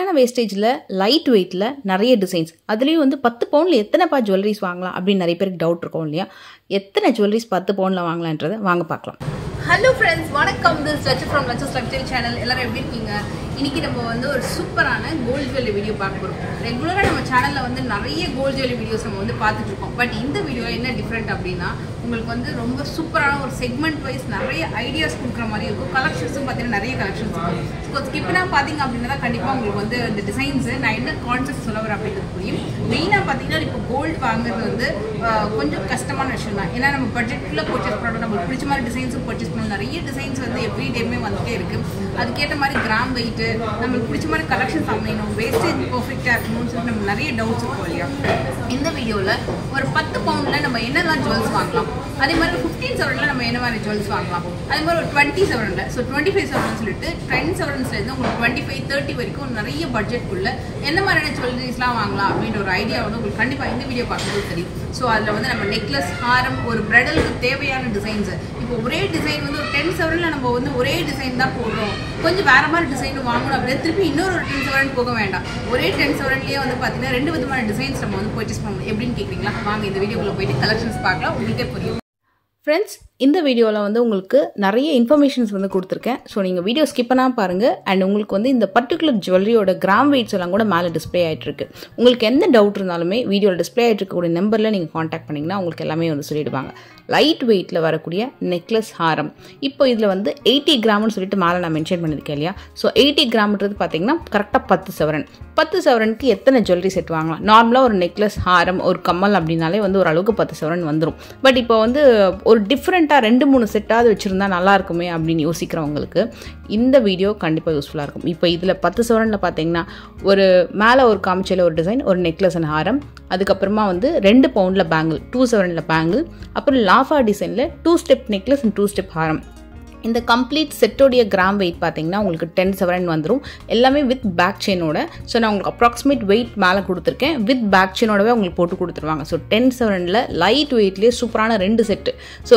கம்மியான வேஸ்டேஜில் லைட் வெயிட்டில் நிறைய டிசைன்ஸ், அதுலேயும் வந்து 10 பவுனில் எத்தனைப்பா ஜுவல்லரிஸ் வாங்கலாம் அப்படின்னு நிறைய பேருக்கு டவுட் இருக்கும் இல்லையா? எத்தனை ஜுவல்லரிஸ் 10 பவுனில் வாங்கலான்றதை வாங்க பார்க்கலாம். ஹலோ ஃப்ரெண்ட்ஸ், வணக்கம். This Lakshu from Lakshu's lifestyle channel. எல்லாரும் எப்படி இருக்கீங்க? இன்றைக்கி நம்ம வந்து ஒரு சூப்பரான கோல்டு ஜுவல்லரி வீடியோ பார்க்க போகிறோம். ரெகுலராக நம்ம சேனலில் வந்து நிறைய கோல்டு ஜுவல்லரி வீடியோஸ் நம்ம வந்து பார்த்துட்ருக்கோம். பட் இந்த வீடியோ என்ன டிஃப்ரெண்ட் அப்படின்னா, உங்களுக்கு வந்து ரொம்ப சூப்பரான ஒரு செக்மெண்ட் வைஸ் நிறைய ஐடியாஸ் கொடுக்குற மாதிரி இருக்கும். கலெக்ஷன்ஸும் பார்த்தீங்கன்னா நிறைய கலெக்ஷன்ஸ் இருக்கும். ஸோ ஸ்கிப்னா பார்த்தீங்க அப்படின்னா கண்டிப்பாக உங்களுக்கு வந்து இந்த டிசைன்ஸு நான் என்ன கான்செப்ட் சொல்ல வரேன் அப்படிங்கிறது புரியும். மெயினாக பார்த்தீங்கன்னா இப்போ கோல்டு வாங்குறது வந்து கொஞ்சம் கஷ்டமான விஷயம் தான். ஏன்னா நம்ம பட்ஜெட்டில் பர்ச்சேஸ் பண்ணணும், நம்மளுக்கு பிடிச்ச மாதிரி டிசைன்ஸும் பர்ச்சேஸ் பண்ணணும். நிறைய டிசைன்ஸ் வந்து எவ்ரி டேமே வந்துகிட்டே இருக்குது. அதுக்கேற்ற மாதிரி கிராம் வெயிட்டு, நம்மளுக்கு பிடிச்ச மாதிரி கலெக்ஷன்ஸ் அமையணும், வேஸ்டேஜ் பர்ஃபெக்டாக இருக்கணும்னு சொல்லிட்டு நம்ம நிறைய டவுட்ஸ் இருக்கும் இல்லையா? இந்த வீடியோவில் ஒரு 10 பவுண்டில் நம்ம என்னெல்லாம் ஜுவல்ஸ் வாங்கலாம், அதே மாதிரி 15 செவரனில் நம்ம என்ன மாதிரி ஜுவல்ஸ் வாங்கலாம், அதே மாதிரி ஒரு 20 செவரனில், ஸோ 25 செவரன் சொல்லிட்டு 10 செவரன்ஸ்லேருந்து உங்களுக்கு 25, 30 வரைக்கும் நிறைய பட்ஜெட்குள்ளே எந்த மாதிரியான ஜுவல்லரிஸ்லாம் வாங்கலாம் அப்படின்ற ஒரு ஐடியா வந்து உங்களுக்கு கண்டிப்பாக இந்த வீடியோ பார்க்கும்போது தெரியும். ஸோ அதில் வந்து நம்ம நெக்லஸ், ஹாரம், ஒரு பிரைடலுக்கு தேவையான டிசைன்ஸு, இப்போ ஒரே டிசைன் வந்து ஒரு 10 செவரனில் நம்ம வந்து ஒரே டிசைன் தான் போடுறோம், கொஞ்சம் வேறு மாதிரி டிசைன் வாங்கணும் அப்படியே திருப்பி இன்னொரு 10 செவரன் போக வேண்டாம். ஒரே 10 செவரன்லேயே வந்து பார்த்தீங்கன்னா 2 விதமான டிசைன்ஸ் நம்ம வந்து பர்ச்சேஸ் பண்ணணும். எப்படின்னு கேட்குறீங்களா? வாங்க இந்த வீடியோக்குள்ளே போயிட்டு கலெக்ஷன்ஸ் பார்க்கலாம், உங்களுக்கே புரியும். ஃப்ரெண்ட்ஸ், இந்த வீடியோவில் வந்து உங்களுக்கு நிறைய இன்ஃபர்மேஷன்ஸ் வந்து கொடுத்துருக்கேன். ஸோ நீங்கள் வீடியோ ஸ்கிப் பண்ணாமல் பாருங்கள். அண்ட் உங்களுக்கு வந்து இந்த பர்டிகுலர் ஜுவல்லரியோட கிராம் வெயிட்ஸ் எல்லாம் கூட மேலே டிஸ்பிளே ஆகிட்டுருக்கு. உங்களுக்கு எந்த டவுட் இருந்தாலுமே வீடியோவில் டிஸ்பிளே ஆகிட்டு இருக்கக்கூடிய நம்பரில் நீங்கள் காண்டாக்ட் பண்ணிங்கன்னா உங்களுக்கு எல்லாமே வந்து சொல்லிடுவாங்க. லைட் வெயிட்டில் வரக்கூடிய நெக்லஸ், ஹாரம், இப்போ இதில் வந்து 80 கிராம்னு சொல்லிட்டு மேலே நான் மென்ஷன் பண்ணியிருக்கேன் இல்லையா? ஸோ 80 கிராம்ன்றது பார்த்தீங்கன்னா கரெக்டாக 10 செவரன். 10 செவரனுக்கு எத்தனை ஜுவல்லரி செட் வாங்கலாம்? நார்மலாக ஒரு நெக்லஸ், ஹாரம், ஒரு கம்மல் அப்படின்னாலே வந்து ஓரளவுக்கு 10 செவரன் வந்துடும். பட் இப்போ வந்து ஒரு டிஃப்ரெண்ட்டாக 2-3 செட்டாவது வச்சுருந்தா நல்லா இருக்குமே அப்படின்னு யோசிக்கிறவங்களுக்கு இந்த வீடியோ கண்டிப்பாக யூஸ்ஃபுல்லாக இருக்கும். இப்போ இதில் 10 செவரனில் பார்த்தீங்கன்னா ஒரு மேலே ஒரு காமிச்சையில் ஒரு டிசைன், ஒரு நெக்லஸ் அண்ட் ஹாரம், அதுக்கப்புறமா வந்து 2 பவுண்டில் பேங்கிள், 2 செவரனில் பேங்கிள், அப்புறம் லாஃபா டிசைனில் 2 ஸ்டெப் நெக்லஸ் அண்ட் 2 ஸ்டெப் ஹாரம். இந்த கம்ப்ளீட் செட்டோடைய கிராம் வெயிட் பார்த்தீங்கன்னா உங்களுக்கு 10 செவரன் வந்துடும், எல்லாமே வித் பேக் செயினோட. ஸோ நான் உங்களுக்கு அப்ராக்சிமேட் வெயிட் மேலே கொடுத்துருக்கேன், வித் பேக் செயினோடவே உங்களுக்கு போட்டு கொடுத்துருவாங்க. ஸோ 10 செவரனில் லைட் வெயிட்லேயே சூப்பரான 2 செட்டு. ஸோ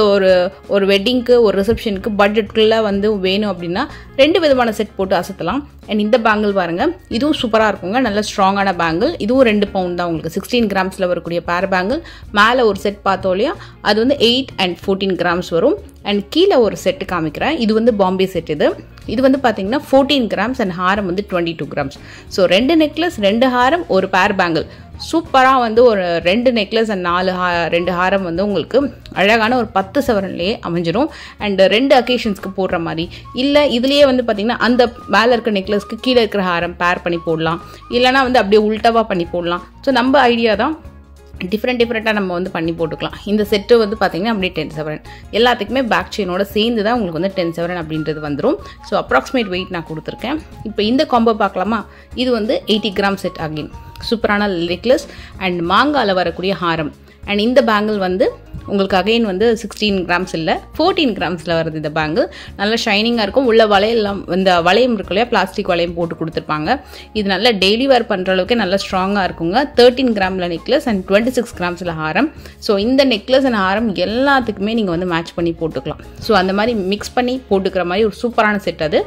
ஒரு வெட்டிங்க்கு, ஒரு ரிசப்ஷனுக்கு பட்ஜெட்டுக்குள்ளே வந்து வேணும் அப்படின்னா 2 விதமான செட் போட்டு அசத்தலாம். அண்ட் இந்த பேங்கிள் பாருங்கள், இதுவும் சூப்பராக இருக்குங்க, நல்ல ஸ்ட்ராங்கான பேங்கிள். இதுவும் 2 பவுண்ட் தான் உங்களுக்கு, 16 கிராம்ஸில் வரக்கூடிய பேர் பேங்கிள். மேலே ஒரு செட் பார்த்தோம் இல்லையா, அது வந்து 8 and 14 கிராம்ஸ் வரும். அண்ட் கீழே ஒரு செட்டு காமிக்கிறேன், இது வந்து பாம்பே செட். இது வந்து பார்த்தீங்கன்னா 14 கிராம்ஸ் அண்ட் ஹாரம் வந்து 22 கிராம்ஸ். ஸோ 2 நெக்லஸ், 2 ஹாரம், ஒரு பேர் பேங்கிள். சூப்பராக வந்து ஒரு 2 நெக்லஸ் அண்ட் 2 ஹாரம் வந்து உங்களுக்கு அழகான ஒரு 10 செவரன்லேயே அமைஞ்சிடும். அண்ட் 2 அக்கேஷன்ஸ்க்கு போடுற மாதிரி இல்லை, இதுலேயே வந்து பார்த்திங்கன்னா அந்த மேலே இருக்கிற நெக்லஸ்க்கு கீழே இருக்கிற ஹாரம் பேர் பண்ணி போடலாம், இல்லைனா வந்து அப்படியே உல்டாவாக பண்ணி போடலாம். ஸோ நம்ம ஐடியா தான், டிஃப்ரெண்ட்டாக நம்ம வந்து பண்ணி போட்டுக்கலாம். இந்த செட்டு வந்து பார்த்திங்கன்னா அப்படியே 10 செவரன், எல்லாத்துக்குமே பேக் செயினோட சேர்ந்து தான் உங்களுக்கு வந்து 10 செவரன் அப்படின்றது வந்துடும். ஸோ அப்ராக்சிமேட் வெயிட் நான் கொடுத்துருக்கேன். இப்போ இந்த காம்போ பார்க்கலாமா? இது வந்து 80 கிராம் செட். அகைன் சூப்பரான நெக்லஸ் அண்ட் மாங்காவில் வரக்கூடிய ஹாரம். அண்ட் இந்த பேங்கிள் வந்து உங்களுக்கு அகைன் வந்து 16 கிராம்ஸ் இல்லை, 14 கிராம்ஸில் வருது. இந்த பேங்கிள் நல்லா ஷைனிங்காக இருக்கும். உள்ள வளையெல்லாம் இந்த வளையம் இருக்கு இல்லையா, பிளாஸ்டிக் வளையம் போட்டு கொடுத்துருப்பாங்க. இது நல்லா டெய்லி வேர் பண்ணுற அளவுக்கு நல்லா ஸ்ட்ராங்காக இருக்குங்க. 13 கிராமில் நெக்லஸ் அண்ட் 26 கிராம்ஸில் ஹாரம். ஸோ இந்த நெக்லஸ் அண்ட் ஹாரம் எல்லாத்துக்குமே நீங்கள் வந்து மேட்ச் பண்ணி போட்டுக்கலாம். ஸோ அந்த மாதிரி மிக்ஸ் பண்ணி போட்டுக்கிற மாதிரி ஒரு சூப்பரான செட் அது.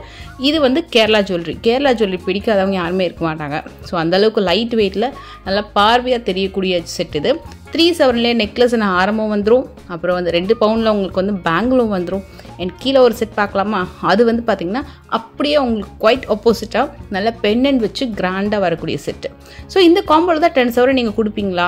இது வந்து கேரளா ஜுவல்லரி பிடிக்காதவங்க யாருமே இருக்க மாட்டாங்க. ஸோ அந்தளவுக்கு லைட் வெயிட்டில் நல்லா பார்வையாக தெரியக்கூடிய செட் இது. 3 செவரன்லேயே நெக்லஸ் அண்ட் ஹாரமும் வந்துடும், அப்புறம் வந்து 2 பவுண்டில் உங்களுக்கு வந்து பேங்கிளும் வந்துடும். அண்ட் கீழே ஒரு செட் பார்க்கலாமா? அது வந்து பார்த்திங்கன்னா அப்படியே உங்களுக்கு குவைட் ஆப்போசிட்டாக நல்ல பெண்ணன் வச்சு கிராண்டாக வரக்கூடிய செட்டு. ஸோ இந்த காம்போவில் தான் 10 செவரன் நீங்கள் கொடுப்பீங்களா?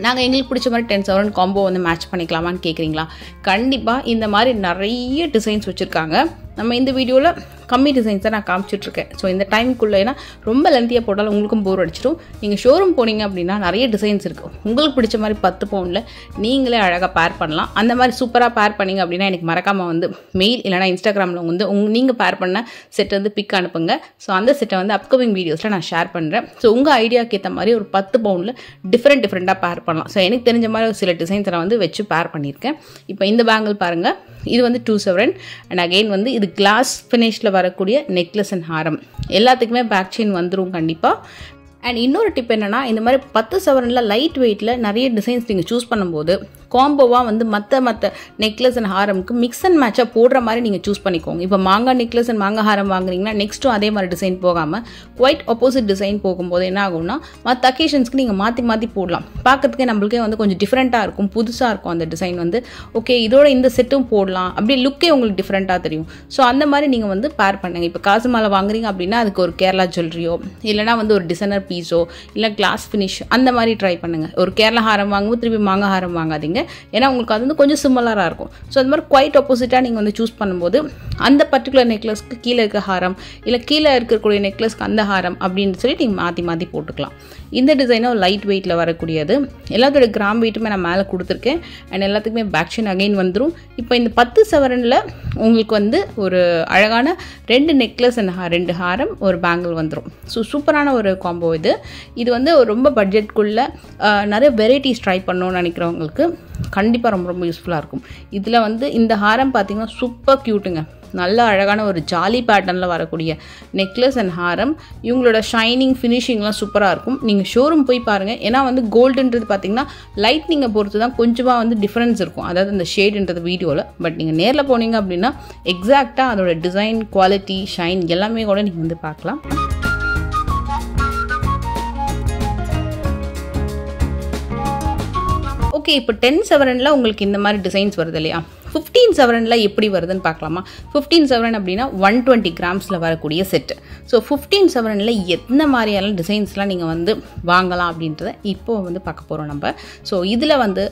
நாங்கள் எங்களுக்கு பிடிச்ச மாதிரி 10 செவரன் காம்போ வந்து மேட்ச் பண்ணிக்கலாமான்னு கேட்குறீங்களா? கண்டிப்பாக இந்த மாதிரி நிறைய டிசைன்ஸ் வச்சுருக்காங்க. நம்ம இந்த வீடியோவில் கம்மி டிசைன்ஸ் தான் நான் காமிச்சிட்ருக்கேன். ஸோ இந்த டைமுக்குள்ளே ஏன்னா ரொம்ப லென்த்தியாக போட்டாலும் உங்களுக்கும் போர் அடிச்சிடும். நீங்கள் ஷோரூம் போனீங்க அப்படின்னா நிறைய டிசைன்ஸ் இருக்குது, உங்களுக்கு பிடிச்ச மாதிரி 10 பவுண்டில் நீங்களே அழகாக பேர் பண்ணலாம். அந்த மாதிரி சூப்பராக பேர் பண்ணிங்க அப்படின்னா எனக்கு மறக்காமல் வந்து மெயில் இல்லைனா இன்ஸ்டாகிராமில் வந்து நீங்கள் பேர் பண்ண செட் வந்து பிக் அனுப்புங்க. ஸோ அந்த செட்டை வந்து அப்கமிங் வீடியோஸில் நான் ஷேர் பண்ணுறேன். ஸோ உங்கள் ஐடியாவுக்கு ஏற்ற மாதிரி ஒரு 10 பவுண்டில் டிஃப்ரெண்ட்டாக பேர் பண்ணலாம். ஸோ எனக்கு தெரிஞ்ச மாதிரி சில டிசைன்ஸை நான் வந்து வச்சு பேர் பண்ணியிருக்கேன். இப்போ இந்த பேங்கிள் பாருங்கள், இது வந்து 2 செவரன் அண்ட் அகெயின் வந்து இது கிளாஸ் ஃபினிஷில் வரக்கூடிய நெக்லஸ் அண்ட் ஹாரம். எல்லாத்துக்குமே பேக் செயின் வந்துடும் கண்டிப்பாக. அண்ட் இன்னொரு டிப் என்னென்னா, இந்த மாதிரி 10 செவரனில் லைட் வெயிட்டில் நிறைய டிசைன்ஸ் நீங்கள் சூஸ் பண்ணும்போது காம்போவாக வந்து மற்ற நெக்லஸ் அண்ட் ஹாரமுக்கு மிக்ஸ் அண்ட் மேட்சாக போடுற மாதிரி நீங்கள் சூஸ் பண்ணிக்கோங்க. இப்போ மாங்காய் நெக்லஸ் அண்ட் மாங்காய் ஹாரம் வாங்குறீங்கன்னா நெக்ஸ்ட்டும் அதே மாதிரி டிசைன் போகாமல் குவைட் ஆப்போசிட் டிசைன் போகும்போது என்ன ஆகும்னா மற்ற அக்கேஷன்ஸ்க்கு நீங்கள் மாற்றி போடலாம். பார்க்கறதுக்கே நம்மளுக்கே வந்து கொஞ்சம் டிஃப்ரெண்ட்டாக இருக்கும், புதுசாக இருக்கும் அந்த டிசைன் வந்து. ஓகே இதோட இந்த செட்டும் போடலாம், அப்படியே லுக்கே உங்களுக்கு டிஃப்ரெண்ட்டாக தெரியும். ஸோ அந்த மாதிரி நீங்கள் வந்து பேர் பண்ணுங்கள். இப்போ காசு மாலை வாங்குறீங்க அப்படின்னா அதுக்கு ஒரு கேரளா ஜுவல்லரியோ இல்லைனா வந்து ஒரு டிசைனர் பீஸோ இல்லை கிளாஸ் ஃபினிஷ் அந்த மாதிரி ட்ரை பண்ணுங்கள். ஒரு கேரளா ஹாரம் வாங்கும்போது திருப்பி மாங்காய் ஹாரம் வாங்காதீங்க, ஏன்னா உங்களுக்கு அது வந்து கொஞ்சம் சிமிலராக இருக்கும். ஸோ அது மாதிரி குவைட் ஆப்போசிட்டாக நீங்கள் வந்து சூஸ் பண்ணும்போது அந்த பர்டிகுலர் நெக்லஸ்க்கு கீழே இருக்க ஹாரம் இல்லை கீழே இருக்கக்கூடிய நெக்லஸ்க்கு அந்த ஹாரம் அப்படின்னு சொல்லி நீங்கள் மாற்றி போட்டுக்கலாம். இந்த டிசைனும் லைட் வெயிட்டில் வரக்கூடியது. எல்லாத்தோட கிராம் வெயிட்டுமே நான் மேலே கொடுத்துருக்கேன். அண்ட் எல்லாத்துக்குமே பேக் செயின் அகைன் வந்துடும். இப்போ இந்த 10 சவரனில் உங்களுக்கு வந்து ஒரு அழகான 2 நெக்லஸ் அண்ட் 2 ஹாரம் ஒரு பேங்கிள் வந்துடும். ஸோ சூப்பரான ஒரு காம்போ இது. இது வந்து ரொம்ப பட்ஜெட்குள்ளே நிறைய வெரைட்டிஸ் ட்ரை பண்ணணும்னு நினைக்கிறவங்களுக்கு கண்டிப்பாக ரொம்ப யூஸ்ஃபுல்லாக இருக்கும். இதில் வந்து இந்த ஹாரம் பார்த்தீங்கன்னா சூப்பர் க்யூட்டுங்க. நல்ல அழகான ஒரு ஜாலி பேட்டர்னில் வரக்கூடிய நெக்லஸ் அண்ட் ஹாரம். இவங்களோட ஷைனிங் ஃபினிஷிங்லாம் சூப்பராக இருக்கும். நீங்கள் ஷோரூம் போய் பாருங்கள். ஏன்னா வந்து கோல்டுன்றது பார்த்தீங்கன்னா லைட்னிங்கை பொறுத்து தான் கொஞ்சமாக வந்து டிஃப்ரென்ஸ் இருக்கும், அதாவது இந்த ஷேடுன்றது வீடியோவில். பட் நீங்கள் நேரில் போனீங்க அப்படின்னா எக்ஸாக்டாக அதோட டிசைன், குவாலிட்டி, ஷைன் எல்லாமே கூட நீங்கள் வந்து பார்க்கலாம். ஓகே இப்போ 10 சவரனில் உங்களுக்கு இந்த மாதிரி டிசைன்ஸ் வருது இல்லையா? 15 சவரனில் எப்படி வருதுன்னு பார்க்கலாமா? 15 சவரன் அப்படின்னா 120 கிராம்ஸில் வரக்கூடிய செட்டு. ஸோ 15 சவரனில் எந்த மாதிரியான டிசைன்ஸ்லாம் நீங்கள் வந்து வாங்கலாம் அப்படின்றத இப்போ வந்து பார்க்க போகிறோம் நம்ம. ஸோ இதில் வந்து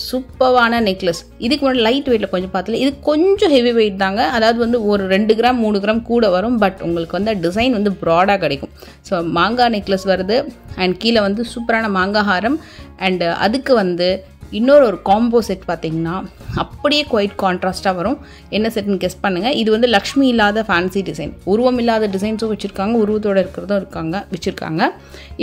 சூப்பரான நெக்லஸ். இதுக்கு முன்னாடி லைட் வெயிட்டில் கொஞ்சம் பார்த்தல, இது கொஞ்சம் ஹெவி வெயிட் தாங்க. அதாவது வந்து ஒரு 2 கிராம் 3 கிராம் கூட வரும். பட் உங்களுக்கு வந்து டிசைன் வந்து ப்ராடாக கிடைக்கும். ஸோ மாங்காய் நெக்லஸ் வருது அண்ட் கீழே வந்து சூப்பரான மாங்காய் ஹாரம். அண்டு அதுக்கு வந்து இன்னொரு காம்போ செட் பார்த்தீங்கன்னா அப்படியே குவைட் கான்ட்ராஸ்ட்டாக வரும். என்ன செட்னு கெஸ் பண்ணுங்கள். இது வந்து லக்ஷ்மி இல்லாத ஃபேன்சி டிசைன், உருவம் இல்லாத டிசைன்ஸும் வச்சுருக்காங்க, உருவத்தோடு இருக்கிறதும் வச்சுருக்காங்க.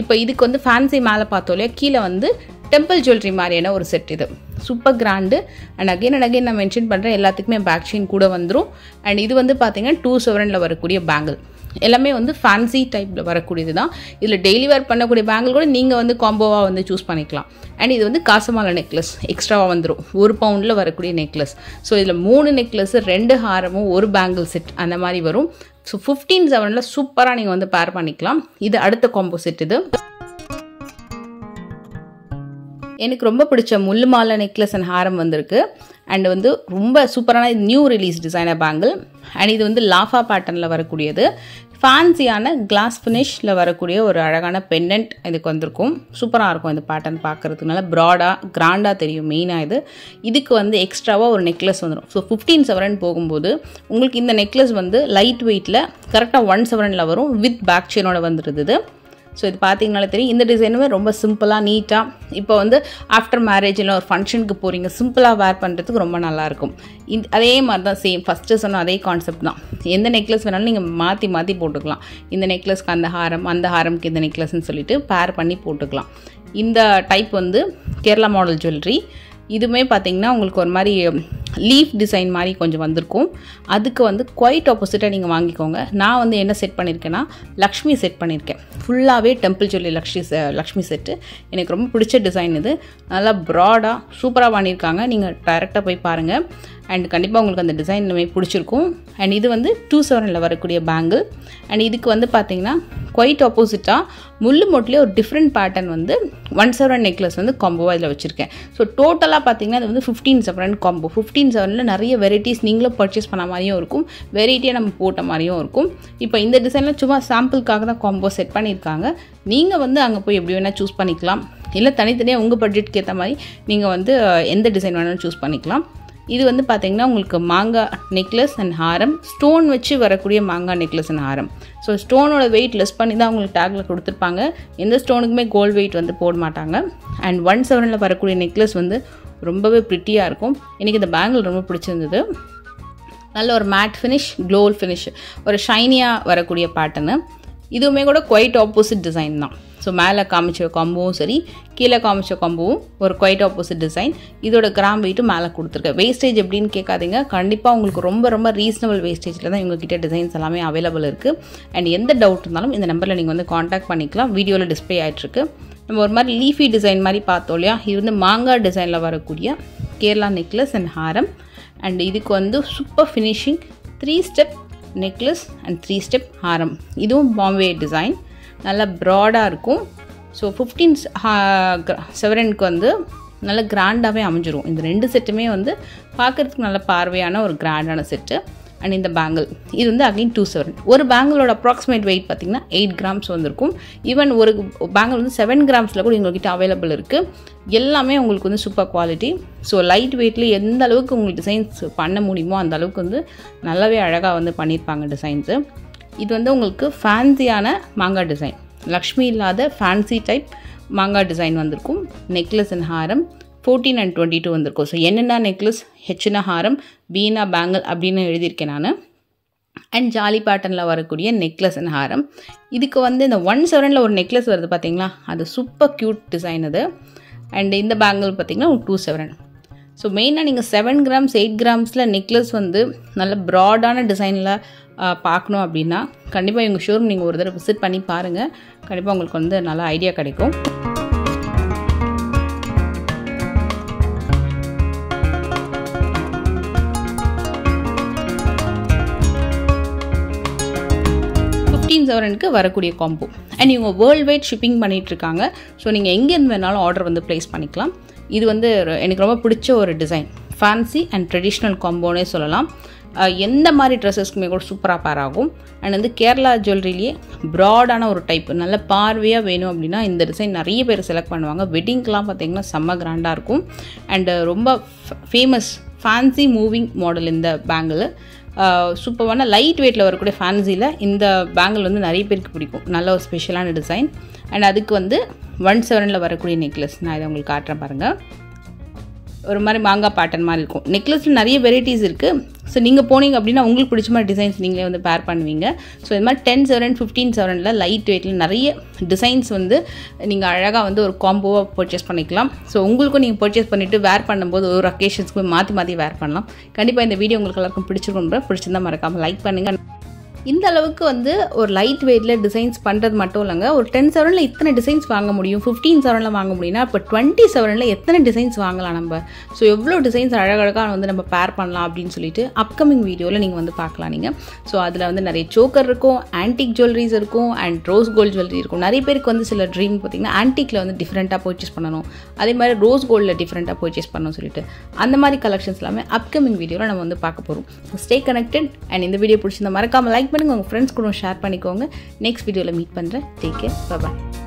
இப்போ இதுக்கு வந்து ஃபேன்சி மேலே பார்த்தோம் இல்லையா, கீழே வந்து டெம்பிள் ஜுவல்லரி மாதிரியான ஒரு செட். இது சூப்பர் கிராண்டு. அண்ட் அகைன் நான் மென்ஷன் பண்ணுறேன், எல்லாத்துக்குமே பேக் செயின் கூட வந்துடும். அண்ட் இது வந்து பார்த்தீங்கன்னா 2 சவரனில் வரக்கூடிய பேங்கிள். எல்லாமே வந்து ஃபேன்சி டைப்பில் வரக்கூடியது தான். இதில் டெய்லி வேர் பண்ணக்கூடிய பேங்கிள் கூட நீங்கள் வந்து காம்போவாக வந்து சூஸ் பண்ணிக்கலாம். அண்ட் இது வந்து காசு மாலை நெக்லஸ் எக்ஸ்ட்ராவாக வந்துடும், 1 பவுண்டில் வரக்கூடிய நெக்லஸ். ஸோ இதில் 3 நெக்லஸ், 2 ஹாரமும், 1 பேங்கிள் செட் அந்த மாதிரி வரும். ஸோ 15 சவரனில் சூப்பராக நீங்கள் வந்து பேர் பண்ணிக்கலாம். இது அடுத்த காம்போ செட். இது எனக்கு ரொம்ப பிடிச்ச முள்ளு மாலை நெக்லஸ் அண்ட் ஹாரம் வந்திருக்கு. அண்ட் வந்து ரொம்ப சூப்பரான new release designer bangle. And இது வந்து லாஃபா பேட்டர்னில் வரக்கூடியது. ஃபேன்சியான கிளாஸ் ஃபினிஷில் வரக்கூடிய ஒரு அழகான பெண்டன்ட் இதுக்கு வந்திருக்கும். சூப்பராக இருக்கும் இந்த பேட்டர்ன் பார்க்குறதுக்கு. நல்லா ப்ராடாக கிராண்டாக தெரியும். மெயினாக இதுக்கு வந்து எக்ஸ்ட்ராவாக ஒரு நெக்லஸ் வந்துடும். ஸோ 15 சவரன் போகும்போது உங்களுக்கு இந்த நெக்லஸ் வந்து லைட் வெயிட்டில் கரெக்டாக 1 சவரனில் வரும், வித் பேக் செயினோட வந்துடுது. ஸோ இது பார்த்தீங்கனாலே தெரியும். இந்த டிசைனுமே ரொம்ப சிம்பிளாக நீட்டாக, இப்போ வந்து ஆஃப்டர் மேரேஜ் இல்லை ஒரு ஃபங்க்ஷனுக்கு போகிறீங்க, சிம்பிளாக வேர் பண்ணுறதுக்கு ரொம்ப நல்லாயிருக்கும். அதே மாதிரி தான் சேம் ஃபஸ்ட்டு சொன்ன அதே கான்செப்ட் தான். எந்த நெக்லஸ் வேணாலும் நீங்கள் மாற்றி போட்டுக்கலாம். இந்த நெக்லஸ்க்கு அந்த ஹாரம், அந்த ஹாரம்க்கு இந்த நெக்லஸ்ன்னு சொல்லிட்டு பேர் பண்ணி போட்டுக்கலாம். இந்த டைப் வந்து கேரளா மாடல் ஜுவல்லரி. இதுவுமே பார்த்தீங்கன்னா உங்களுக்கு ஒரு மாதிரி லீஃப் டிசைன் மாதிரி கொஞ்சம் வந்திருக்கும். அதுக்கு வந்து குவைட் ஆப்போசிட்டாக நீங்கள் வாங்கிக்கோங்க. நான் வந்து என்ன செட் பண்ணியிருக்கேன்னா லக்ஷ்மி செட் பண்ணியிருக்கேன். ஃபுல்லாகவே டெம்பிள் ஜுவல்லரி லக்ஷ்மி செட்டு. எனக்கு ரொம்ப பிடிச்ச டிசைன் இது. நல்லா ப்ராடாக சூப்பராக பண்ணியிருக்காங்க. நீங்கள் டைரெக்டாக போய் பாருங்கள். அண்ட் கண்டிப்பாக உங்களுக்கு அந்த டிசைன் எல்லாமே பிடிச்சிருக்கும். அண்ட் இது வந்து 2 சவரனில் வரக்கூடிய பேங்கிள். அண்ட் இதுக்கு வந்து பார்த்தீங்கன்னா குவைட் ஆப்போசிட்டாக முள்ளு மொட்டிலே ஒரு டிஃப்ரெண்ட் பேட்டர்ன் வந்து 1 சவரன் நெக்லஸ் வந்து காம்போவாக இதில் வச்சுருக்கேன். ஸோ டோட்டலாக பார்த்தீங்கன்னா அது வந்து 15 சவரன் காம்போ. 15 சவரனில் நிறைய வெரைட்டிஸ் நீங்களும் பர்ச்சேஸ் பண்ண மாதிரியும் இருக்கும், வெரைட்டியாக நம்ம போட்ட மாதிரியும் இருக்கும். இப்போ இந்த டிசைனில் சும்மா சாம்பிளுக்காக தான் காம்போ செட் பண்ணியிருக்காங்க. நீங்கள் வந்து அங்கே போய் எப்படி வேணால் சூஸ் பண்ணிக்கலாம். இல்லை தனித்தனியாக உங்கள் பட்ஜெட்க்கு ஏற்ற மாதிரி நீங்கள் வந்து எந்த டிசைன் வேணாலும் சூஸ் பண்ணிக்கலாம். இது வந்து பார்த்தீங்கன்னா உங்களுக்கு மாங்காய் நெக்லஸ் அண்ட் ஹாரம், ஸ்டோன் வச்சு வரக்கூடிய மாங்காய் necklace and Haram. So ஸ்டோனோட wait less பண்ணி தான் உங்களுக்கு டேக்கில் கொடுத்துருப்பாங்க. எந்த ஸ்டோனுக்குமே கோல்டு வெயிட் வந்து போட மாட்டாங்க. அண்ட் 1 சவரனில் வரக்கூடிய நெக்லஸ் வந்து ரொம்பவே ப்ரிட்டியாக இருக்கும். எனக்கு இந்த பேங்கிள் ரொம்ப பிடிச்சிருந்தது. நல்ல ஒரு மேட் ஃபினிஷ், க்ளோல் ஃபினிஷ், ஒரு ஷைனியாக வரக்கூடிய பேட்டர்னு. இதுவுமே கூட குவைட் ஆப்போசிட் டிசைன் தான். ஸோ மேலே காமிச்ச காம்போவும் சரி, கீழே காமிச்ச காம்போவும் ஒரு குவைட் ஆப்போசிட் டிசைன். இதோட கிராம் வெயிட்டும் மேலே கொடுத்துருக்கேன். வேஸ்டேஜ் எப்படின்னு கேட்காதீங்க, கண்டிப்பாக உங்களுக்கு ரொம்ப ரீசனபிள் வேஸ்டேஜில் தான் இவங்ககிட்ட டிசைன்ஸ் எல்லாமே அவைலபிள் இருக்குது. அண்ட் எந்த டவுட் இருந்தாலும் இந்த நம்பரில் நீங்கள் வந்து காண்டாக்ட் பண்ணிக்கலாம். வீடியோவில் டிஸ்பிளே ஆகிட்டுருக்கு. நம்ம ஒரு மாதிரி லீஃபி டிசைன் மாதிரி பார்த்தோம் இல்லையா, இது வந்து மாங்காய் டிசைனில் வரக்கூடிய Kerala necklace and Haram. And இதுக்கு வந்து super finishing 3 step necklace and 3 step ஹாரம். இதுவும் பாம்பே டிசைன், நல்லா ப்ராடாக இருக்கும். ஸோ 15 செவரனுக்கு வந்து நல்ல கிராண்டாகவே அமைஞ்சிரும். இந்த 2 செட்டுமே வந்து பார்க்குறதுக்கு நல்ல பார்வையான ஒரு கிராண்டான செட்டு. அண்ட் இந்த பேங்கிள் இது வந்து அகைன் 2 செவரன். ஒரு பேங்கிளோட அப்ராக்சிமேட் வெயிட் பார்த்திங்கன்னா 8 கிராம்ஸ் வந்திருக்கும். ஈவன் ஒரு பேங்கிள் வந்து 7 கிராம்ஸில் கூட எங்கள்கிட்ட அவைலபிள் இருக்குது. எல்லாமே உங்களுக்கு வந்து சூப்பர் குவாலிட்டி. ஸோ லைட் வெயிட்டில் எந்த அளவுக்கு உங்களுக்கு டிசைன்ஸ் பண்ண முடியுமோ அந்த அளவுக்கு வந்து நல்லாவே அழகாக வந்து பண்ணியிருப்பாங்க டிசைன்ஸு. இது வந்து உங்களுக்கு ஃபேன்சியான மாங்காய் டிசைன், லக்ஷ்மி இல்லாத ஃபேன்சி டைப் மாங்காய் டிசைன் வந்திருக்கும். நெக்லஸ் அண்ட் ஹாரம் 14 and 22 வந்திருக்கும். ஸோ என்னென்ன நெக்லஸ், ஹெச்னா ஹாரம், பீனா பேங்கிள் அப்படின்னு எழுதியிருக்கேன் நான். அண்ட் ஜாலி பேட்டர்னில் வரக்கூடிய நெக்லஸ் அண்ட் ஹாரம். இதுக்கு வந்து இந்த 1 செவரனில் ஒரு நெக்லஸ் வருது பார்த்தீங்களா, அது சூப்பர் க்யூட் டிசைன் அது. அண்ட் இந்த பேங்கிள் பார்த்திங்கன்னா 2 செவரன். ஸோ மெயினாக நீங்கள் 7 கிராம்ஸ் 8 கிராம்ஸில் நெக்லஸ் வந்து நல்ல ப்ராடான டிசைனில் பார்க்கணும் அப்படின்னா கண்டிப்பாக எங்கள் ஷோரூம் நீங்கள் ஒரு தடவை விசிட் பண்ணி பாருங்கள். கண்டிப்பாக உங்களுக்கு வந்து நல்ல ஐடியா கிடைக்கும். செவரனுக்கு வரக்கூடிய காம்போ. அண்ட் இவங்க வேர்ல்டு வைட் ஷிப்பிங் பண்ணிகிட்ருக்காங்க. ஸோ நீங்கள் எங்கேருந்து வேணாலும் ஆர்டர் வந்து ப்ளேஸ் பண்ணிக்கலாம். இது வந்து எனக்கு ரொம்ப பிடிச்ச ஒரு டிசைன், ஃபேன்சி அண்ட் ட்ரெடிஷ்னல் காம்போனே சொல்லலாம். எந்த மாதிரி ட்ரெஸ்ஸஸ்க்குமே கூட சூப்பராக பேர் ஆகும். அண்ட் வந்து கேரளா ஜுவல்லரிலேயே ப்ராடான ஒரு டைப் நல்ல பார்வையாக வேணும் அப்படின்னா இந்த டிசைன் நிறைய பேர் செலக்ட் பண்ணுவாங்க. வெட்டிங்க்கெலாம் பார்த்திங்கன்னா செம்ம கிராண்டாக இருக்கும். அண்டு ரொம்ப ஃபேமஸ் ஃபேன்சி மூவிங் மாடல் இந்த பேங்கிள். சூப்பரான லைட் வெயிட்டில் வரக்கூடிய ஃபேன்சியில் இந்த பேங்கிள் வந்து நிறைய பேருக்கு பிடிக்கும். நல்ல ஒரு ஸ்பெஷலான டிசைன். அண்ட் அதுக்கு வந்து 1 செவரனில் வரக்கூடிய நெக்லஸ் நான் இதை உங்களுக்கு காட்டுறேன் பாருங்கள். ஒரு மாதிரி மாங்காய் பேட்டர்ன் மாதிரி இருக்கும். நெக்லஸில் நிறைய வெரைட்டிஸ் இருக்குது. ஸோ நீங்கள் போனீங்க அப்படின்னா உங்களுக்கு பிடிச்ச மாதிரி டிசைன்ஸ் நீங்களே வந்து பேர் பண்ணுவீங்க. ஸோ இது மாதிரி 10 செவரன் 15 செவரனில் லைட் வெயிட்டில் நிறைய டிசைன்ஸ் வந்து நீங்கள் அழகாக வந்து ஒரு காம்போவாக பர்ச்சேஸ் பண்ணிக்கலாம். ஸோ உங்களுக்கும் நீங்கள் பர்ச்சேஸ் பண்ணிவிட்டு வேர் பண்ணும்போது ஒரு அக்கேஷன்ஸ்க்கு மாற்றி வேர் பண்ணலாம். கண்டிப்பாக இந்த வீடியோ உங்களுக்கு எல்லாருக்கும் பிடிச்சிருந்தா மறக்காமல் லைக் பண்ணுங்கள். இந்த அளவுக்கு வந்து ஒரு லைட் வெயிட்டில் டிசைன்ஸ் பண்ணுறது மட்டும் இல்லைங்க, ஒரு 10 செவரனில் இத்தனை டிசைன்ஸ் வாங்க முடியும், 15 செவரனில் வாங்க முடியும்னா இப்போ 20 செவரனில் எத்தனை டிசைன்ஸ் வாங்கலாம் நம்ம. ஸோ எவ்வளோ டிசைன்ஸ் அழகழகாக வந்து நம்ம பேர் பண்ணலாம் அப்படின்னு சொல்லிட்டு அப்கமிங் வீடியோவில் நீங்கள் வந்து பார்க்கலாம் நீங்கள். ஸோ அதில் வந்து நிறைய சோக்கர் இருக்கும், ஆன்டிக் ஜுவல்லரிஸ் இருக்கும், அண்ட் ரோஸ் கோல்டு ஜுவல்லரி இருக்கும். நிறைய பேருக்கு வந்து சில ட்ரீம் பார்த்திங்கன்னா ஆன்டிக்கில் வந்து டிஃப்ரெண்ட்டாக பர்ச்சேஸ் பண்ணணும், அதே மாதிரி ரோஸ் கோல்டில் டிஃப்ரெண்ட்டாக பர்ச்சேஸ் பண்ணணும் சொல்லிட்டு அந்த மாதிரி கலெக்ஷன்ஸ் எல்லாமே அப்கமிங் வீடியோவில் நம்ம வந்து பார்க்க போகிறோம். Stay connected. அண்ட் இந்த வீடியோ பிடிச்சிருந்தா மறக்காமல் லைக் பண்ணுங்கள், உங்கள் ஃப்ரெண்ட்ஸ் கூட ஷேர் பண்ணிக்கோங்க. நெக்ஸ்ட் வீடியோவில் மீட் பண்ணுறேன். Take care, bye bye.